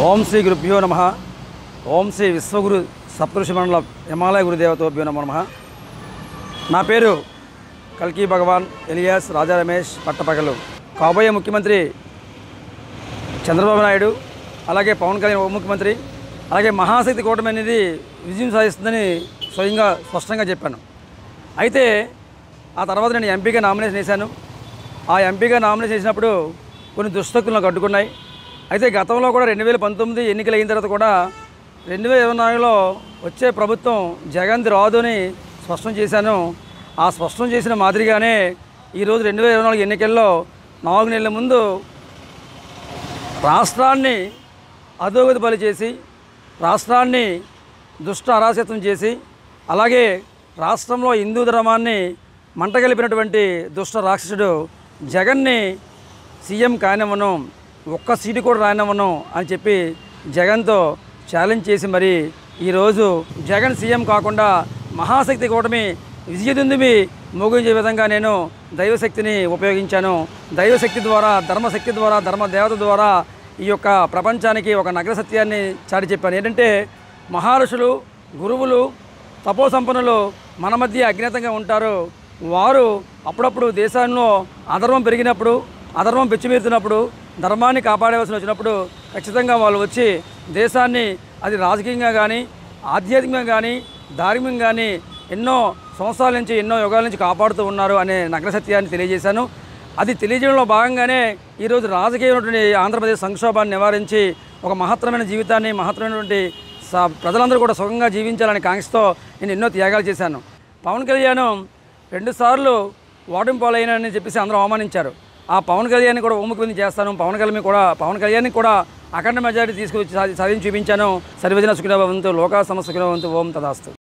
ఓం శ్రీ గురుభ్యో నమః. ఓం శ్రీ విశ్వగురు సప్తఋషి మండల హిమాలయ గురుదేవతోభ్యో నమో నమః. నా పేరు కల్కి భగవాన్ ఎలియాస్ రాజా రమేష్ పట్టపగలు. కాబోయే ముఖ్యమంత్రి చంద్రబాబు నాయుడు, అలాగే పవన్ కళ్యాణ్ ఉప ముఖ్యమంత్రి, అలాగే మహాశక్తి కూటమి అనేది విజయం సాధిస్తుందని స్వయంగా స్పష్టంగా చెప్పాను. అయితే ఆ తర్వాత నేను ఎంపీగా నామినేషన్ వేశాను. ఆ ఎంపీగా నామినేషన్ చేసినప్పుడు కొన్ని దుష్టశక్తులు నాకు అడ్డుకున్నాయి. అయితే గతంలో కూడా 2019 ఎన్నికలు అయిన తర్వాత కూడా 2024లో వచ్చే ప్రభుత్వం జగన్ది రాదు అని స్పష్టం చేశాను. ఆ స్పష్టం చేసిన మాదిరిగానే ఈరోజు 2024 ఎన్నికల్లో 4 నెలల ముందు రాష్ట్రాన్ని అధోగతి బలి చేసి, రాష్ట్రాన్ని దుష్ట అరాచకత్వం చేసి, అలాగే రాష్ట్రంలో హిందూ ధర్మాన్ని మంటగలిపినటువంటి దుష్ట రాక్షసుడు జగన్ని సీఎం కానివ్వను, ఒక్క సీటు కూడా రానివ్వను అని చెప్పి జగన్తో ఛాలెంజ్ చేసి మరి ఈరోజు జగన్ సీఎం కాకుండా మహాశక్తి కూటమి విజయదుందుమి మోగించే విధంగా నేను దైవశక్తిని ఉపయోగించాను. దైవశక్తి ద్వారా, ధర్మశక్తి ద్వారా, ధర్మదేవత ద్వారా ఈ యొక్క ప్రపంచానికి ఒక నగర సత్యాన్ని చాటి చెప్పాను. ఏంటంటే మహర్షులు, గురువులు, తపోసంపన్నులు మన మధ్య అజ్ఞాతంగా ఉంటారు. వారు అప్పుడప్పుడు దేశంలో అధర్మం పెరిగినప్పుడు, అధర్మం పెచ్చిమీరుతున్నప్పుడు, ధర్మాన్ని కాపాడవలసి వచ్చినప్పుడు ఖచ్చితంగా వాళ్ళు వచ్చి దేశాన్ని అది రాజకీయంగా కానీ, ఆధ్యాత్మికంగా కానీ, ధార్మికంగా కానీ ఎన్నో సంవత్సరాల నుంచి, ఎన్నో యుగాల నుంచి కాపాడుతూ ఉన్నారు అనే నగ్న సత్యాన్ని తెలియజేశాను. అది తెలియజేయడంలో భాగంగానే ఈరోజు రాజకీయమైనటువంటి ఆంధ్రప్రదేశ్ సంక్షోభాన్ని నివారించి ఒక మహత్తరమైన జీవితాన్ని, మహత్తరమైనటువంటి ప్రజలందరూ కూడా సుఖంగా జీవించాలని కాంక్షతో నేను ఎన్నో త్యాగాలు చేశాను. పవన్ కళ్యాణ్ 2 సార్లు ఓటమి పాలైనని చెప్పేసి అందరూ అవమానించారు. ఆ పవన్ కళ్యాణ్ కూడా ఉపముఖ్యమంత్రి చేస్తాను, పవన్ కళ్యాణ్ని కూడా అఖండ మెజారిటీ తీసుకొచ్చి సాధించి చూపించాను. సర్వజన సుఖినో భవంతు, లోకా సమస్త సుఖినో భవంతు. ఓం తదాస్తు.